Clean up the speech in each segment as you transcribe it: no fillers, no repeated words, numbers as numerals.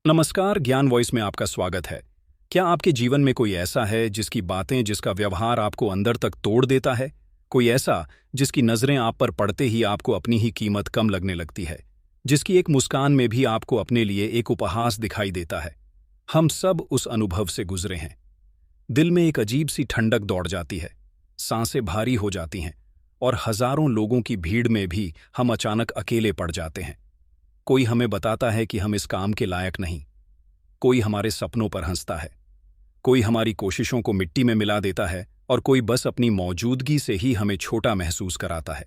नमस्कार, ज्ञान वॉइस में आपका स्वागत है। क्या आपके जीवन में कोई ऐसा है जिसकी बातें, जिसका व्यवहार आपको अंदर तक तोड़ देता है? कोई ऐसा जिसकी नज़रें आप पर पड़ते ही आपको अपनी ही कीमत कम लगने लगती है, जिसकी एक मुस्कान में भी आपको अपने लिए एक उपहास दिखाई देता है? हम सब उस अनुभव से गुजरे हैं। दिल में एक अजीब सी ठंडक दौड़ जाती है, सांसें भारी हो जाती हैं, और हजारों लोगों की भीड़ में भी हम अचानक अकेले पड़ जाते हैं। कोई हमें बताता है कि हम इस काम के लायक नहीं, कोई हमारे सपनों पर हंसता है, कोई हमारी कोशिशों को मिट्टी में मिला देता है, और कोई बस अपनी मौजूदगी से ही हमें छोटा महसूस कराता है।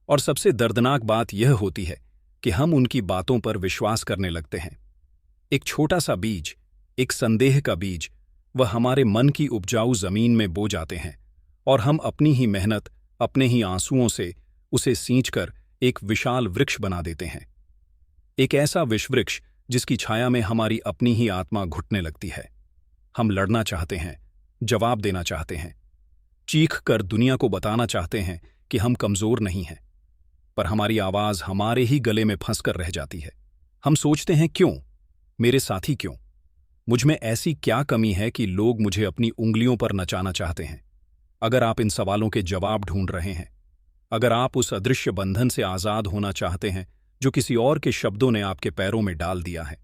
और सबसे दर्दनाक बात यह होती है कि हम उनकी बातों पर विश्वास करने लगते हैं। एक छोटा सा बीज, एक संदेह का बीज, वह हमारे मन की उपजाऊ जमीन में बो जाते हैं, और हम अपनी ही मेहनत, अपने ही आंसुओं से उसे सींचकर एक विशाल वृक्ष बना देते हैं। एक ऐसा विषवृक्ष जिसकी छाया में हमारी अपनी ही आत्मा घुटने लगती है। हम लड़ना चाहते हैं, जवाब देना चाहते हैं, चीख कर दुनिया को बताना चाहते हैं कि हम कमजोर नहीं हैं, पर हमारी आवाज हमारे ही गले में फंसकर रह जाती है। हम सोचते हैं, क्यों मेरे साथी, क्यों मुझ में ऐसी क्या कमी है कि लोग मुझे अपनी उंगलियों पर नचाना चाहते हैं? अगर आप इन सवालों के जवाब ढूंढ रहे हैं, अगर आप उस अदृश्य बंधन से आजाद होना चाहते हैं जो किसी और के शब्दों ने आपके पैरों में डाल दिया है,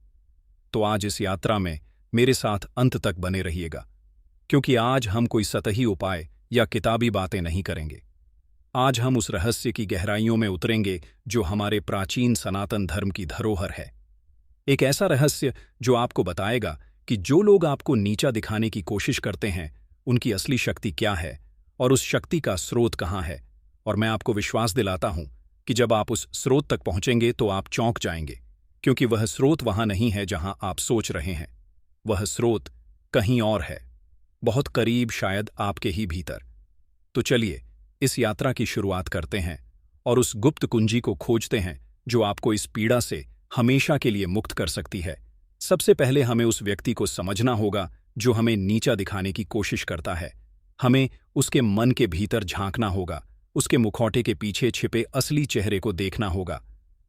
तो आज इस यात्रा में मेरे साथ अंत तक बने रहिएगा, क्योंकि आज हम कोई सतही उपाय या किताबी बातें नहीं करेंगे। आज हम उस रहस्य की गहराइयों में उतरेंगे जो हमारे प्राचीन सनातन धर्म की धरोहर है। एक ऐसा रहस्य जो आपको बताएगा कि जो लोग आपको नीचा दिखाने की कोशिश करते हैं, उनकी असली शक्ति क्या है और उस शक्ति का स्रोत कहाँ है। और मैं आपको विश्वास दिलाता हूं कि जब आप उस स्रोत तक पहुंचेंगे तो आप चौंक जाएंगे, क्योंकि वह स्रोत वहां नहीं है जहां आप सोच रहे हैं। वह स्रोत कहीं और है, बहुत करीब, शायद आपके ही भीतर। तो चलिए इस यात्रा की शुरुआत करते हैं और उस गुप्त कुंजी को खोजते हैं जो आपको इस पीड़ा से हमेशा के लिए मुक्त कर सकती है। सबसे पहले हमें उस व्यक्ति को समझना होगा जो हमें नीचा दिखाने की कोशिश करता है। हमें उसके मन के भीतर झांकना होगा, उसके मुखौटे के पीछे छिपे असली चेहरे को देखना होगा।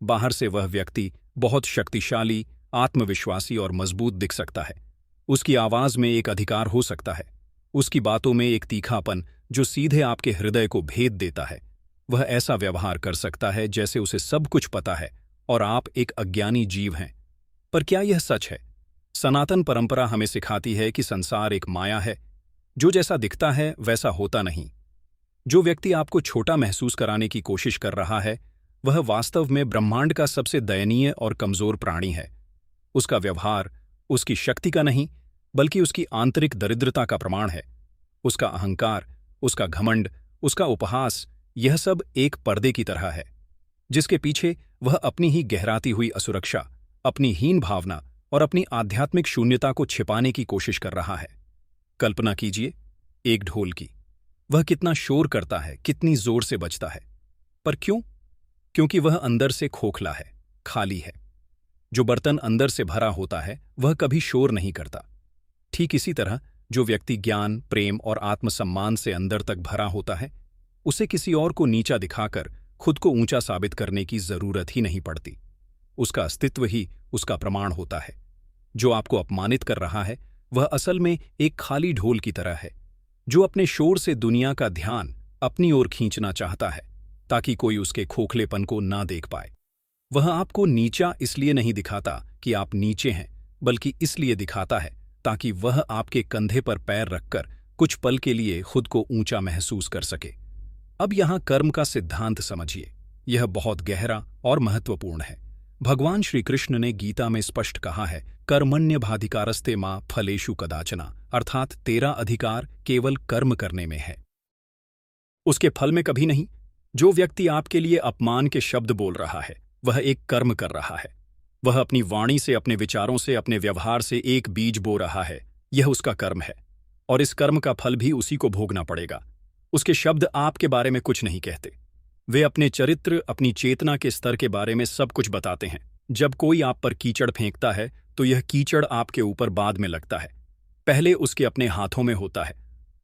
बाहर से वह व्यक्ति बहुत शक्तिशाली, आत्मविश्वासी और मजबूत दिख सकता है। उसकी आवाज में एक अधिकार हो सकता है, उसकी बातों में एक तीखापन जो सीधे आपके हृदय को भेद देता है। वह ऐसा व्यवहार कर सकता है जैसे उसे सब कुछ पता है और आप एक अज्ञानी जीव हैं। पर क्या यह सच है? सनातन परंपरा हमें सिखाती है कि संसार एक माया है, जो जैसा दिखता है वैसा होता नहीं। जो व्यक्ति आपको छोटा महसूस कराने की कोशिश कर रहा है, वह वास्तव में ब्रह्मांड का सबसे दयनीय और कमजोर प्राणी है। उसका व्यवहार उसकी शक्ति का नहीं, बल्कि उसकी आंतरिक दरिद्रता का प्रमाण है। उसका अहंकार, उसका घमंड, उसका उपहास, यह सब एक पर्दे की तरह है, जिसके पीछे वह अपनी ही गहराती हुई असुरक्षा, अपनी हीन भावना और अपनी आध्यात्मिक शून्यता को छिपाने की कोशिश कर रहा है। कल्पना कीजिए एक ढोल की। वह कितना शोर करता है, कितनी जोर से बजता है, पर क्यों? क्योंकि वह अंदर से खोखला है, खाली है। जो बर्तन अंदर से भरा होता है वह कभी शोर नहीं करता। ठीक इसी तरह जो व्यक्ति ज्ञान, प्रेम और आत्मसम्मान से अंदर तक भरा होता है, उसे किसी और को नीचा दिखाकर खुद को ऊंचा साबित करने की जरूरत ही नहीं पड़ती। उसका अस्तित्व ही उसका प्रमाण होता है। जो आपको अपमानित कर रहा है वह असल में एक खाली ढोल की तरह है, जो अपने शोर से दुनिया का ध्यान अपनी ओर खींचना चाहता है ताकि कोई उसके खोखलेपन को ना देख पाए। वह आपको नीचा इसलिए नहीं दिखाता कि आप नीचे हैं, बल्कि इसलिए दिखाता है ताकि वह आपके कंधे पर पैर रखकर कुछ पल के लिए खुद को ऊंचा महसूस कर सके। अब यहां कर्म का सिद्धांत समझिए। यह बहुत गहरा और महत्वपूर्ण है। भगवान श्री कृष्ण ने गीता में स्पष्ट कहा है, कर्मण्येवाधिकारस्ते मा फलेषु कदाचन, अर्थात तेरा अधिकार केवल कर्म करने में है, उसके फल में कभी नहीं। जो व्यक्ति आपके लिए अपमान के शब्द बोल रहा है वह एक कर्म कर रहा है। वह अपनी वाणी से, अपने विचारों से, अपने व्यवहार से एक बीज बो रहा है। यह उसका कर्म है और इस कर्म का फल भी उसी को भोगना पड़ेगा। उसके शब्द आपके बारे में कुछ नहीं कहते। वे अपने चरित्र, अपनी चेतना के स्तर के बारे में सब कुछ बताते हैं। जब कोई आप पर कीचड़ फेंकता है तो यह कीचड़ आपके ऊपर बाद में लगता है, पहले उसके अपने हाथों में होता है।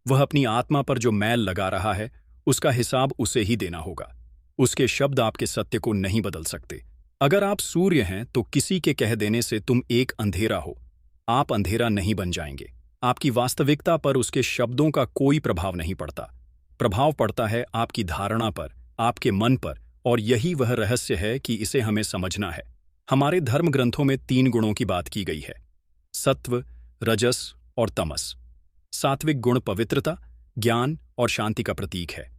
वह अपनी आत्मा पर जो मैल लगा रहा है उसका हिसाब उसे ही देना होगा। उसके शब्द आपके सत्य को नहीं बदल सकते। अगर आप सूर्य हैं तो किसी के कह देने से तुम एक अंधेरा हो, आप अंधेरा नहीं बन जाएंगे। आपकी वास्तविकता पर उसके शब्दों का कोई प्रभाव नहीं पड़ता। प्रभाव पड़ता है आपकी धारणा पर, आपके मन पर, और यही वह रहस्य है कि इसे हमें समझना है। हमारे धर्म ग्रंथों में 3 गुणों की बात की गई है: सत्व, रजस और तमस। सात्विक गुण पवित्रता, ज्ञान और शांति का प्रतीक है।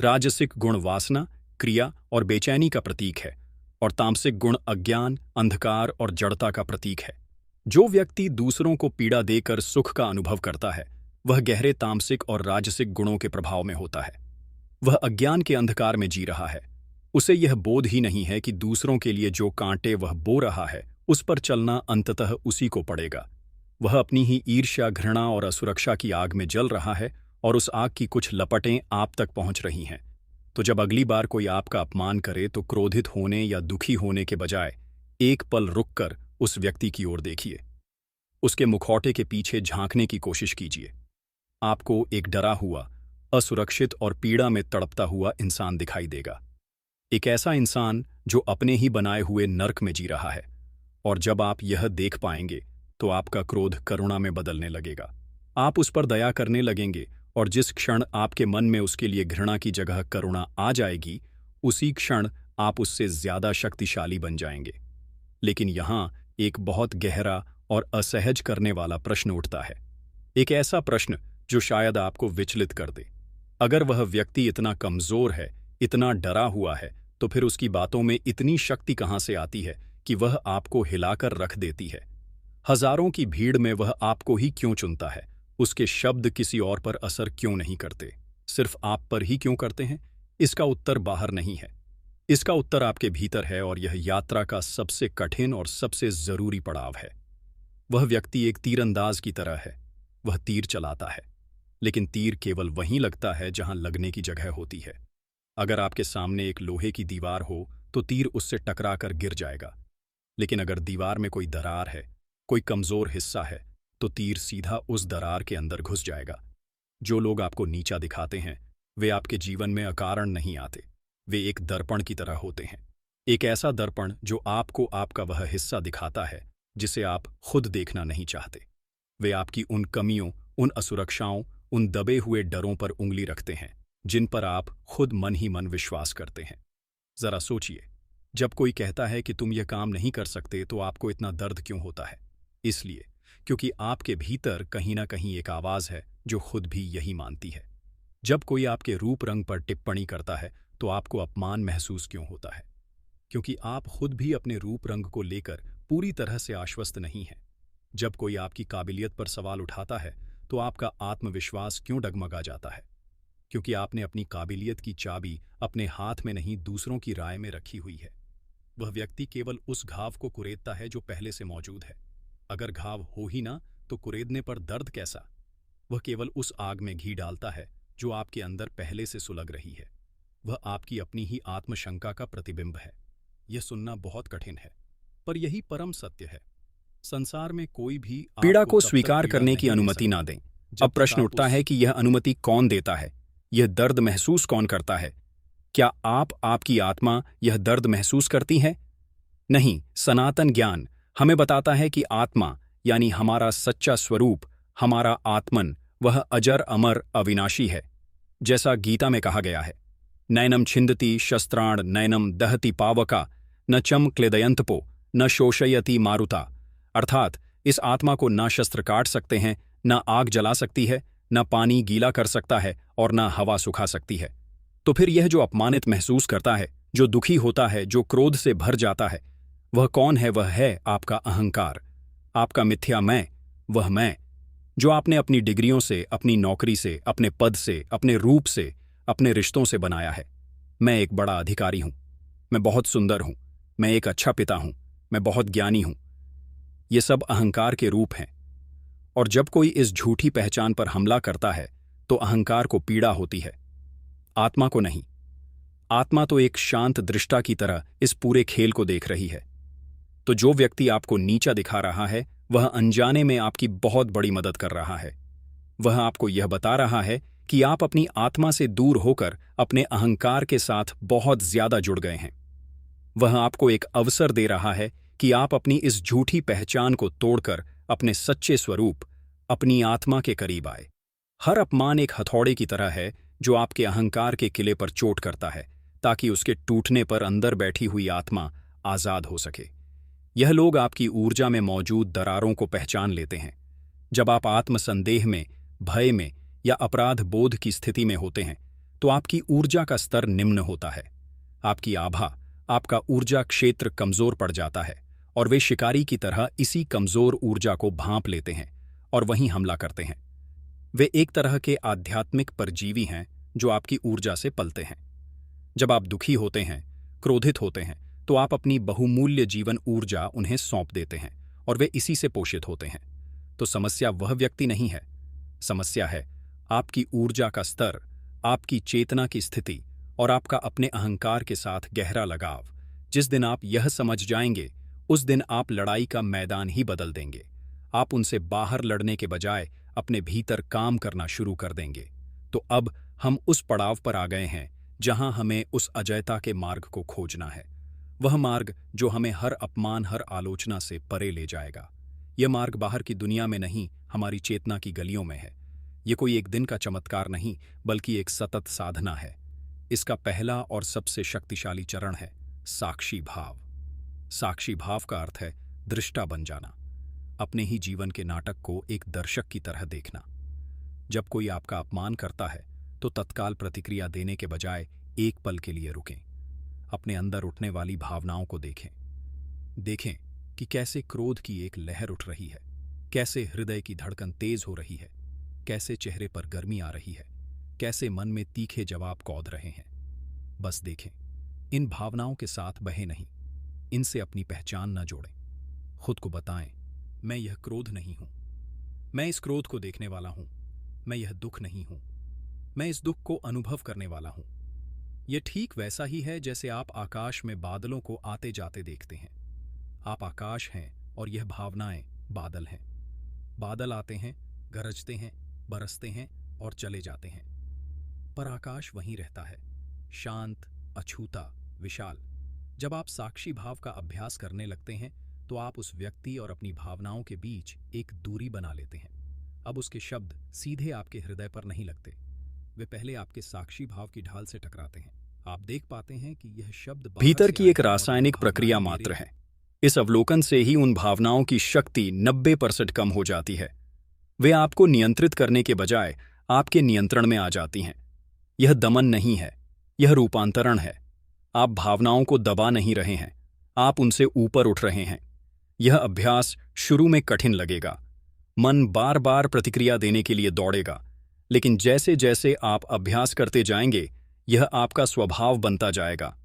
राजसिक गुण वासना, क्रिया और बेचैनी का प्रतीक है। और तामसिक गुण अज्ञान, अंधकार और जड़ता का प्रतीक है। जो व्यक्ति दूसरों को पीड़ा देकर सुख का अनुभव करता है, वह गहरे तामसिक और राजसिक गुणों के प्रभाव में होता है। वह अज्ञान के अंधकार में जी रहा है। उसे यह बोध ही नहीं है कि दूसरों के लिए जो कांटे वह बो रहा है, उस पर चलना अंततः उसी को पड़ेगा। वह अपनी ही ईर्ष्या, घृणा और असुरक्षा की आग में जल रहा है, और उस आग की कुछ लपटें आप तक पहुंच रही हैं। तो जब अगली बार कोई आपका अपमान करे तो क्रोधित होने या दुखी होने के बजाय एक पल रुककर उस व्यक्ति की ओर देखिए। उसके मुखौटे के पीछे झांकने की कोशिश कीजिए। आपको एक डरा हुआ, असुरक्षित और पीड़ा में तड़पता हुआ इंसान दिखाई देगा। एक ऐसा इंसान जो अपने ही बनाए हुए नर्क में जी रहा है। और जब आप यह देख पाएंगे तो आपका क्रोध करुणा में बदलने लगेगा। आप उस पर दया करने लगेंगे, और जिस क्षण आपके मन में उसके लिए घृणा की जगह करुणा आ जाएगी, उसी क्षण आप उससे ज्यादा शक्तिशाली बन जाएंगे। लेकिन यहां एक बहुत गहरा और असहज करने वाला प्रश्न उठता है। एक ऐसा प्रश्न जो शायद आपको विचलित कर दे। अगर वह व्यक्ति इतना कमजोर है, इतना डरा हुआ है, तो फिर उसकी बातों में इतनी शक्ति कहां से आती है कि वह आपको हिलाकर रख देती है? हजारों की भीड़ में वह आपको ही क्यों चुनता है? उसके शब्द किसी और पर असर क्यों नहीं करते, सिर्फ आप पर ही क्यों करते हैं? इसका उत्तर बाहर नहीं है। इसका उत्तर आपके भीतर है, और यह यात्रा का सबसे कठिन और सबसे जरूरी पड़ाव है। वह व्यक्ति एक तीरंदाज की तरह है। वह तीर चलाता है, लेकिन तीर केवल वहीं लगता है जहां लगने की जगह होती है। अगर आपके सामने एक लोहे की दीवार हो तो तीर उससे टकराकर गिर जाएगा। लेकिन अगर दीवार में कोई दरार है, कोई कमजोर हिस्सा है, तो तीर सीधा उस दरार के अंदर घुस जाएगा। जो लोग आपको नीचा दिखाते हैं, वे आपके जीवन में अकारण नहीं आते। वे एक दर्पण की तरह होते हैं। एक ऐसा दर्पण जो आपको आपका वह हिस्सा दिखाता है जिसे आप खुद देखना नहीं चाहते। वे आपकी उन कमियों, उन असुरक्षाओं, उन दबे हुए डरों पर उंगली रखते हैं जिन पर आप खुद मन ही मन विश्वास करते हैं। जरा सोचिए, जब कोई कहता है कि तुम यह काम नहीं कर सकते, तो आपको इतना दर्द क्यों होता है? इसलिए क्योंकि आपके भीतर कहीं ना कहीं एक आवाज है जो खुद भी यही मानती है। जब कोई आपके रूप रंग पर टिप्पणी करता है तो आपको अपमान महसूस क्यों होता है? क्योंकि आप खुद भी अपने रूप रंग को लेकर पूरी तरह से आश्वस्त नहीं हैं। जब कोई आपकी काबिलियत पर सवाल उठाता है तो आपका आत्मविश्वास क्यों डगमगा जाता है? क्योंकि आपने अपनी काबिलियत की चाबी अपने हाथ में नहीं, दूसरों की राय में रखी हुई है। वह व्यक्ति केवल उस घाव को कुरेदता है जो पहले से मौजूद है। अगर घाव हो ही ना तो कुरेदने पर दर्द कैसा? वह केवल उस आग में घी डालता है जो आपके अंदर पहले से सुलग रही है। वह आपकी अपनी ही आत्मशंका का प्रतिबिंब है। यह सुनना बहुत कठिन है, पर यही परम सत्य है। संसार में कोई भी पीड़ा को स्वीकार करने की अनुमति ना दें। अब प्रश्न उठता है कि यह अनुमति कौन देता है? यह दर्द महसूस कौन करता है? क्या आप, आपकी आत्मा यह दर्द महसूस करती है? नहीं, सनातन ज्ञान हमें बताता है कि आत्मा यानी हमारा सच्चा स्वरूप, हमारा आत्मन, वह अजर, अमर, अविनाशी है। जैसा गीता में कहा गया है, नैनम छिंदति शस्त्राण नैनम दहति पावका न चम क्लेदयंतपो न शोषयति मारुता। अर्थात इस आत्मा को ना शस्त्र काट सकते हैं, ना आग जला सकती है, न पानी गीला कर सकता है, और न हवा सुखा सकती है। तो फिर यह जो अपमानित महसूस करता है, जो दुखी होता है, जो क्रोध से भर जाता है, वह कौन है? वह है आपका अहंकार, आपका मिथ्या मैं। वह मैं जो आपने अपनी डिग्रियों से, अपनी नौकरी से, अपने पद से, अपने रूप से, अपने रिश्तों से बनाया है। मैं एक बड़ा अधिकारी हूं, मैं बहुत सुंदर हूं, मैं एक अच्छा पिता हूं, मैं बहुत ज्ञानी हूं। ये सब अहंकार के रूप हैं। और जब कोई इस झूठी पहचान पर हमला करता है तो अहंकार को पीड़ा होती है, आत्मा को नहीं। आत्मा तो एक शांत दृष्टा की तरह इस पूरे खेल को देख रही है। तो जो व्यक्ति आपको नीचा दिखा रहा है, वह अनजाने में आपकी बहुत बड़ी मदद कर रहा है। वह आपको यह बता रहा है कि आप अपनी आत्मा से दूर होकर अपने अहंकार के साथ बहुत ज्यादा जुड़ गए हैं। वह आपको एक अवसर दे रहा है कि आप अपनी इस झूठी पहचान को तोड़कर अपने सच्चे स्वरूप, अपनी आत्मा के करीब आए। हर अपमान एक हथौड़े की तरह है जो आपके अहंकार के किले पर चोट करता है, ताकि उसके टूटने पर अंदर बैठी हुई आत्मा आजाद हो सके। यह लोग आपकी ऊर्जा में मौजूद दरारों को पहचान लेते हैं। जब आप आत्मसंदेह में, भय में या अपराध बोध की स्थिति में होते हैं, तो आपकी ऊर्जा का स्तर निम्न होता है। आपकी आभा, आपका ऊर्जा क्षेत्र कमजोर पड़ जाता है और वे शिकारी की तरह इसी कमजोर ऊर्जा को भांप लेते हैं और वहीं हमला करते हैं। वे एक तरह के आध्यात्मिक परजीवी हैं जो आपकी ऊर्जा से पलते हैं। जब आप दुखी होते हैं, क्रोधित होते हैं, तो आप अपनी बहुमूल्य जीवन ऊर्जा उन्हें सौंप देते हैं और वे इसी से पोषित होते हैं। तो समस्या वह व्यक्ति नहीं है, समस्या है आपकी ऊर्जा का स्तर, आपकी चेतना की स्थिति और आपका अपने अहंकार के साथ गहरा लगाव। जिस दिन आप यह समझ जाएंगे, उस दिन आप लड़ाई का मैदान ही बदल देंगे। आप उनसे बाहर लड़ने के बजाय अपने भीतर काम करना शुरू कर देंगे। तो अब हम उस पड़ाव पर आ गए हैं जहां हमें उस अजयता के मार्ग को खोजना है। वह मार्ग जो हमें हर अपमान, हर आलोचना से परे ले जाएगा। यह मार्ग बाहर की दुनिया में नहीं, हमारी चेतना की गलियों में है। ये कोई एक दिन का चमत्कार नहीं, बल्कि एक सतत साधना है। इसका पहला और सबसे शक्तिशाली चरण है साक्षी भाव। साक्षी भाव का अर्थ है दृष्टा बन जाना, अपने ही जीवन के नाटक को एक दर्शक की तरह देखना। जब कोई आपका अपमान करता है तो तत्काल प्रतिक्रिया देने के बजाय एक पल के लिए रुकें। अपने अंदर उठने वाली भावनाओं को देखें कि कैसे क्रोध की एक लहर उठ रही है, कैसे हृदय की धड़कन तेज हो रही है, कैसे चेहरे पर गर्मी आ रही है, कैसे मन में तीखे जवाब कौंध रहे हैं। बस देखें, इन भावनाओं के साथ बहे नहीं, इनसे अपनी पहचान न जोड़ें। खुद को बताएं, मैं यह क्रोध नहीं हूं, मैं इस क्रोध को देखने वाला हूं। मैं यह दुख नहीं हूं, मैं इस दुख को अनुभव करने वाला हूं। यह ठीक वैसा ही है जैसे आप आकाश में बादलों को आते जाते देखते हैं। आप आकाश हैं और यह भावनाएं बादल हैं। बादल आते हैं, गरजते हैं, बरसते हैं और चले जाते हैं, पर आकाश वहीं रहता है, शांत, अछूता, विशाल। जब आप साक्षी भाव का अभ्यास करने लगते हैं तो आप उस व्यक्ति और अपनी भावनाओं के बीच एक दूरी बना लेते हैं। अब उसके शब्द सीधे आपके हृदय पर नहीं लगते, वे पहले आपके साक्षी भाव की ढाल से टकराते हैं। आप देख पाते हैं कि यह शब्द भीतर की एक रासायनिक प्रक्रिया मात्र है। इस अवलोकन से ही उन भावनाओं की शक्ति 90% कम हो जाती है। वे आपको नियंत्रित करने के बजाय आपके नियंत्रण में आ जाती हैं। यह दमन नहीं है, यह रूपांतरण है। आप भावनाओं को दबा नहीं रहे हैं, आप उनसे ऊपर उठ रहे हैं। यह अभ्यास शुरू में कठिन लगेगा, मन बार बार प्रतिक्रिया देने के लिए दौड़ेगा, लेकिन जैसे जैसे आप अभ्यास करते जाएंगे, यह आपका स्वभाव बनता जाएगा।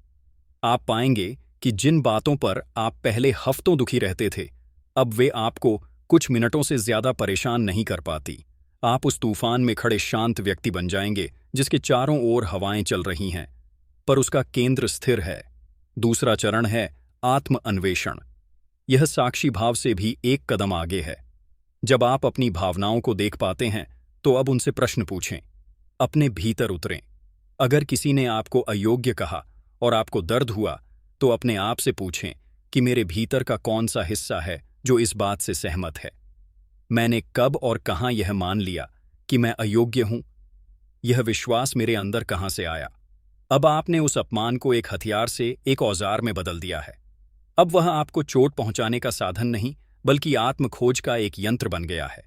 आप पाएंगे कि जिन बातों पर आप पहले हफ्तों दुखी रहते थे, अब वे आपको कुछ मिनटों से ज्यादा परेशान नहीं कर पाती। आप उस तूफान में खड़े शांत व्यक्ति बन जाएंगे जिसके चारों ओर हवाएं चल रही हैं, पर उसका केंद्र स्थिर है। दूसरा चरण है आत्म अन्वेषण। यह साक्षी भाव से भी एक कदम आगे है। जब आप अपनी भावनाओं को देख पाते हैं तो अब उनसे प्रश्न पूछें, अपने भीतर उतरें। अगर किसी ने आपको अयोग्य कहा और आपको दर्द हुआ, तो अपने आप से पूछें कि मेरे भीतर का कौन सा हिस्सा है जो इस बात से सहमत है। मैंने कब और कहां यह मान लिया कि मैं अयोग्य हूं? यह विश्वास मेरे अंदर कहां से आया? अब आपने उस अपमान को एक हथियार से एक औजार में बदल दिया है। अब वह आपको चोट पहुंचाने का साधन नहीं, बल्कि आत्म खोज का एक यंत्र बन गया है।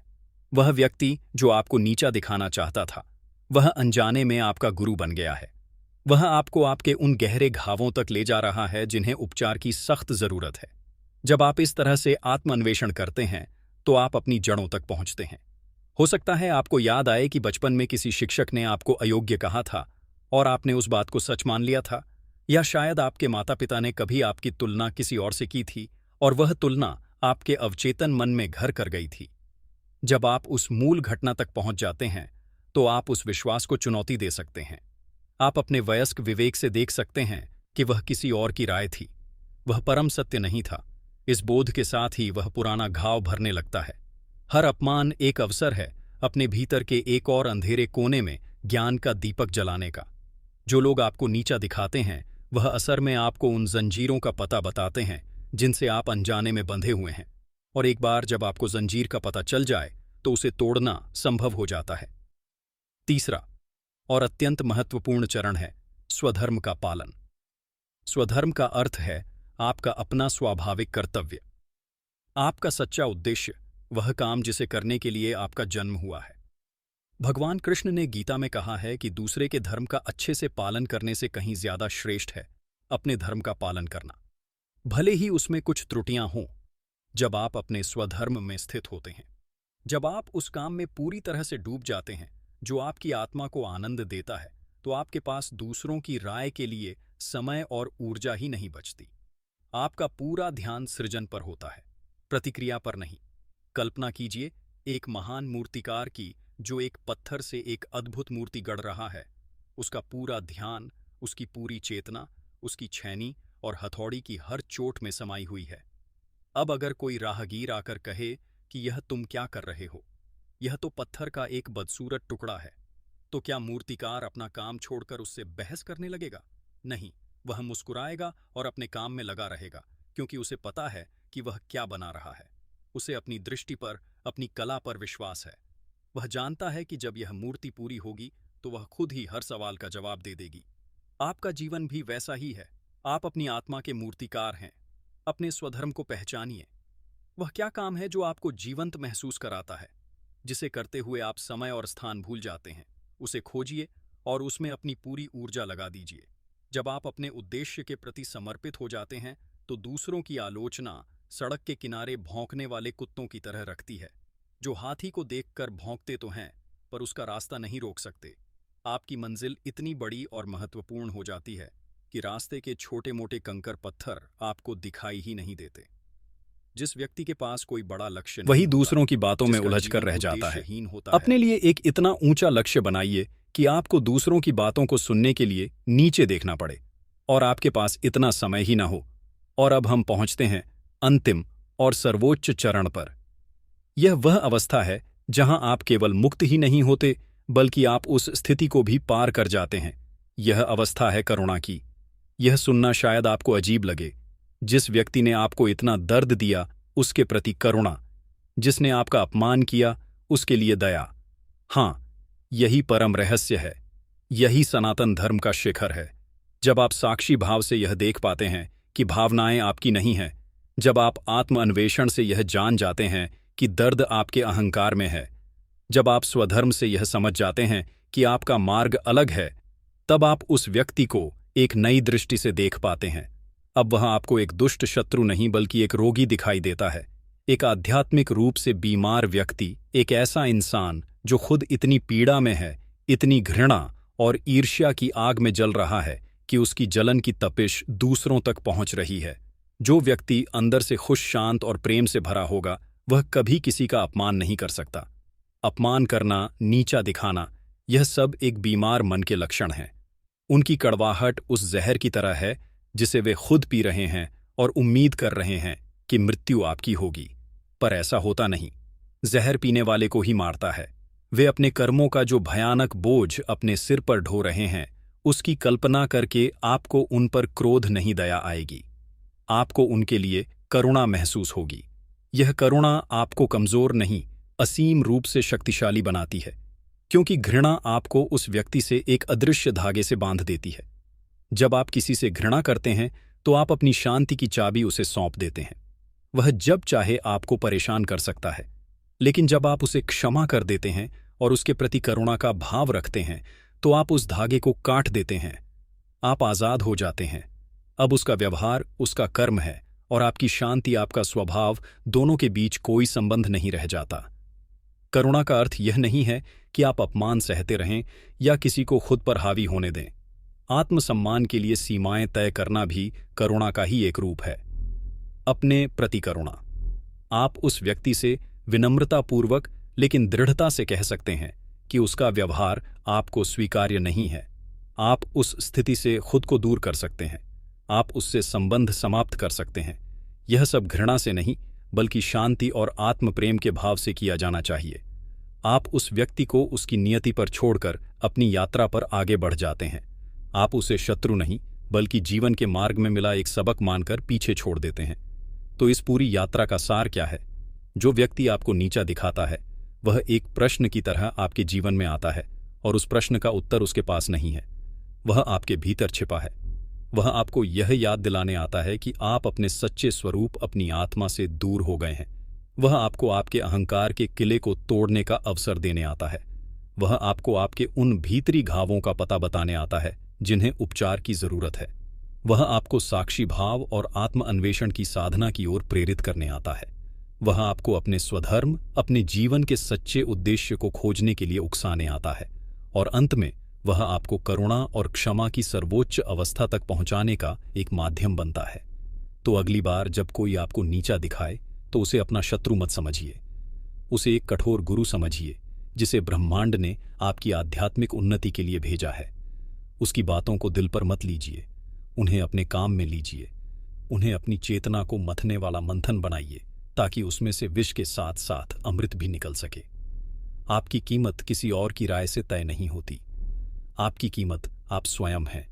वह व्यक्ति जो आपको नीचा दिखाना चाहता था, वह अनजाने में आपका गुरु बन गया है। वह आपको आपके उन गहरे घावों तक ले जा रहा है जिन्हें उपचार की सख्त जरूरत है। जब आप इस तरह से आत्मान्वेषण करते हैं तो आप अपनी जड़ों तक पहुंचते हैं। हो सकता है आपको याद आए कि बचपन में किसी शिक्षक ने आपको अयोग्य कहा था और आपने उस बात को सच मान लिया था, या शायद आपके माता पिता ने कभी आपकी तुलना किसी और से की थी और वह तुलना आपके अवचेतन मन में घर कर गई थी। जब आप उस मूल घटना तक पहुंच जाते हैं तो आप उस विश्वास को चुनौती दे सकते हैं। आप अपने वयस्क विवेक से देख सकते हैं कि वह किसी और की राय थी, वह परम सत्य नहीं था। इस बोध के साथ ही वह पुराना घाव भरने लगता है। हर अपमान एक अवसर है अपने भीतर के एक और अंधेरे कोने में ज्ञान का दीपक जलाने का। जो लोग आपको नीचा दिखाते हैं वह असर में आपको उन जंजीरों का पता बताते हैं जिनसे आप अनजाने में बंधे हुए हैं, और एक बार जब आपको जंजीर का पता चल जाए तो उसे तोड़ना संभव हो जाता है। तीसरा और अत्यंत महत्वपूर्ण चरण है स्वधर्म का पालन। स्वधर्म का अर्थ है आपका अपना स्वाभाविक कर्तव्य, आपका सच्चा उद्देश्य, वह काम जिसे करने के लिए आपका जन्म हुआ है। भगवान कृष्ण ने गीता में कहा है कि दूसरे के धर्म का अच्छे से पालन करने से कहीं ज्यादा श्रेष्ठ है अपने धर्म का पालन करना, भले ही उसमें कुछ त्रुटियां हों। जब आप अपने स्वधर्म में स्थित होते हैं, जब आप उस काम में पूरी तरह से डूब जाते हैं जो आपकी आत्मा को आनंद देता है, तो आपके पास दूसरों की राय के लिए समय और ऊर्जा ही नहीं बचती। आपका पूरा ध्यान सृजन पर होता है, प्रतिक्रिया पर नहीं। कल्पना कीजिए एक महान मूर्तिकार की जो एक पत्थर से एक अद्भुत मूर्ति गढ़ रहा है। उसका पूरा ध्यान, उसकी पूरी चेतना, उसकी छेनी और हथौड़ी की हर चोट में समाई हुई है। अब अगर कोई राहगीर आकर कहे कि यह तुम क्या कर रहे हो, यह तो पत्थर का एक बदसूरत टुकड़ा है, तो क्या मूर्तिकार अपना काम छोड़कर उससे बहस करने लगेगा? नहीं, वह मुस्कुराएगा और अपने काम में लगा रहेगा, क्योंकि उसे पता है कि वह क्या बना रहा है। उसे अपनी दृष्टि पर, अपनी कला पर विश्वास है। वह जानता है कि जब यह मूर्ति पूरी होगी तो वह खुद ही हर सवाल का जवाब दे देगी। आपका जीवन भी वैसा ही है। आप अपनी आत्मा के मूर्तिकार हैं। अपने स्वधर्म को पहचानिए। वह क्या काम है जो आपको जीवंत महसूस कराता है, जिसे करते हुए आप समय और स्थान भूल जाते हैं? उसे खोजिए और उसमें अपनी पूरी ऊर्जा लगा दीजिए। जब आप अपने उद्देश्य के प्रति समर्पित हो जाते हैं तो दूसरों की आलोचना सड़क के किनारे भौंकने वाले कुत्तों की तरह रखती है, जो हाथी को देखकर भौंकते तो हैं पर उसका रास्ता नहीं रोक सकते। आपकी मंजिल इतनी बड़ी और महत्वपूर्ण हो जाती है कि रास्ते के छोटे मोटे कंकर पत्थर आपको दिखाई ही नहीं देते। जिस व्यक्ति के पास कोई बड़ा लक्ष्य नहीं वही होता, दूसरों की बातों में जिसका उलझकर जीवन रह जाता है। उद्देश्यहीन होता अपने लिए एक इतना ऊंचा लक्ष्य बनाइए कि आपको दूसरों की बातों को सुनने के लिए नीचे देखना पड़े और आपके पास इतना समय ही ना हो। और अब हम पहुंचते हैं अंतिम और सर्वोच्च चरण पर। यह वह अवस्था है जहां आप केवल मुक्त ही नहीं होते, बल्कि आप उस स्थिति को भी पार कर जाते हैं। यह अवस्था है करुणा की। यह सुनना शायद आपको अजीब लगे। जिस व्यक्ति ने आपको इतना दर्द दिया, उसके प्रति करुणा। जिसने आपका अपमान किया, उसके लिए दया। हाँ, यही परम रहस्य है। यही सनातन धर्म का शिखर है। जब आप साक्षी भाव से यह देख पाते हैं कि भावनाएं आपकी नहीं हैं, जब आप आत्म अन्वेषण से यह जान जाते हैं कि दर्द आपके अहंकार में है, जब आप स्वधर्म से यह समझ जाते हैं कि आपका मार्ग अलग है, तब आप उस व्यक्ति को एक नई दृष्टि से देख पाते हैं। अब वह आपको एक दुष्ट शत्रु नहीं बल्कि एक रोगी दिखाई देता है, एक आध्यात्मिक रूप से बीमार व्यक्ति, एक ऐसा इंसान जो खुद इतनी पीड़ा में है, इतनी घृणा और ईर्ष्या की आग में जल रहा है कि उसकी जलन की तपिश दूसरों तक पहुंच रही है। जो व्यक्ति अंदर से खुश, शांत और प्रेम से भरा होगा, वह कभी किसी का अपमान नहीं कर सकता। अपमान करना, नीचा दिखाना, यह सब एक बीमार मन के लक्षण हैं। उनकी कड़वाहट उस जहर की तरह है जिसे वे खुद पी रहे हैं और उम्मीद कर रहे हैं कि मृत्यु आपकी होगी, पर ऐसा होता नहीं। जहर पीने वाले को ही मारता है। वे अपने कर्मों का जो भयानक बोझ अपने सिर पर ढो रहे हैं, उसकी कल्पना करके आपको उन पर क्रोध नहीं, दया आएगी। आपको उनके लिए करुणा महसूस होगी। यह करुणा आपको कमजोर नहीं, असीम रूप से शक्तिशाली बनाती है, क्योंकि घृणा आपको उस व्यक्ति से एक अदृश्य धागे से बांध देती है। जब आप किसी से घृणा करते हैं तो आप अपनी शांति की चाबी उसे सौंप देते हैं। वह जब चाहे आपको परेशान कर सकता है, लेकिन जब आप उसे क्षमा कर देते हैं और उसके प्रति करुणा का भाव रखते हैं, तो आप उस धागे को काट देते हैं। आप आजाद हो जाते हैं। अब उसका व्यवहार उसका कर्म है और आपकी शांति, आपका स्वभाव, दोनों के बीच कोई संबंध नहीं रह जाता। करुणा का अर्थ यह नहीं है कि आप अपमान सहते रहें या किसी को खुद पर हावी होने दें। आत्मसम्मान के लिए सीमाएं तय करना भी करुणा का ही एक रूप है। अपने प्रति करुणा। आप उस व्यक्ति से विनम्रतापूर्वक लेकिन दृढ़ता से कह सकते हैं कि उसका व्यवहार आपको स्वीकार्य नहीं है। आप उस स्थिति से खुद को दूर कर सकते हैं। आप उससे संबंध समाप्त कर सकते हैं। यह सब घृणा से नहीं, बल्कि शांति और आत्मप्रेम के भाव से किया जाना चाहिए। आप उस व्यक्ति को उसकी नियति पर छोड़कर अपनी यात्रा पर आगे बढ़ जाते हैं। आप उसे शत्रु नहीं, बल्कि जीवन के मार्ग में मिला एक सबक मानकर पीछे छोड़ देते हैं। तो इस पूरी यात्रा का सार क्या है? जो व्यक्ति आपको नीचा दिखाता है वह एक प्रश्न की तरह आपके जीवन में आता है और उस प्रश्न का उत्तर उसके पास नहीं है, वह आपके भीतर छिपा है। वह आपको यह याद दिलाने आता है कि आप अपने सच्चे स्वरूप, अपनी आत्मा से दूर हो गए हैं। वह आपको आपके अहंकार के किले को तोड़ने का अवसर देने आता है। वह आपको आपके उन भीतरी घावों का पता बताने आता है जिन्हें उपचार की जरूरत है। वह आपको साक्षी भाव और आत्म अन्वेषण की साधना की ओर प्रेरित करने आता है। वह आपको अपने स्वधर्म, अपने जीवन के सच्चे उद्देश्य को खोजने के लिए उकसाने आता है और अंत में वह आपको करुणा और क्षमा की सर्वोच्च अवस्था तक पहुंचाने का एक माध्यम बनता है। तो अगली बार जब कोई आपको नीचा दिखाए तो उसे अपना शत्रु मत समझिए, उसे एक कठोर गुरु समझिए जिसे ब्रह्मांड ने आपकी आध्यात्मिक उन्नति के लिए भेजा है। उसकी बातों को दिल पर मत लीजिए, उन्हें अपने काम में लीजिए। उन्हें अपनी चेतना को मथने वाला मंथन बनाइए ताकि उसमें से विष के साथ साथ अमृत भी निकल सके। आपकी कीमत किसी और की राय से तय नहीं होती। आपकी कीमत आप स्वयं हैं।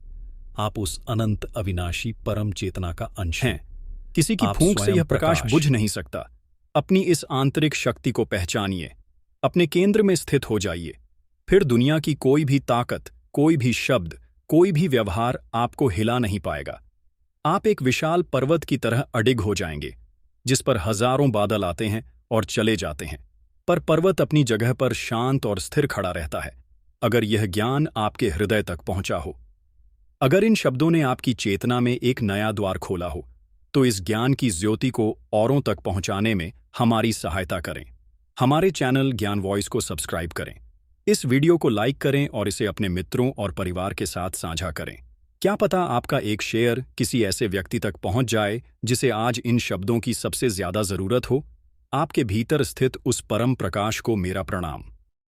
आप उस अनंत अविनाशी परम चेतना का अंश हैं। किसी की फूंक से यह प्रकाश बुझ नहीं सकता। अपनी इस आंतरिक शक्ति को पहचानिए, अपने केंद्र में स्थित हो जाइए। फिर दुनिया की कोई भी ताकत, कोई भी शब्द, कोई भी व्यवहार आपको हिला नहीं पाएगा। आप एक विशाल पर्वत की तरह अडिग हो जाएंगे जिस पर हजारों बादल आते हैं और चले जाते हैं, पर पर्वत अपनी जगह पर शांत और स्थिर खड़ा रहता है अगर यह ज्ञान आपके हृदय तक पहुंचा हो। अगर इन शब्दों ने आपकी चेतना में एक नया द्वार खोला हो तो इस ज्ञान की ज्योति को औरों तक पहुंचाने में हमारी सहायता करें। हमारे चैनल ज्ञान वॉइस को सब्सक्राइब करें, इस वीडियो को लाइक करें और इसे अपने मित्रों और परिवार के साथ साझा करें। क्या पता आपका एक शेयर किसी ऐसे व्यक्ति तक पहुंच जाए जिसे आज इन शब्दों की सबसे ज्यादा जरूरत हो। आपके भीतर स्थित उस परम प्रकाश को मेरा प्रणाम।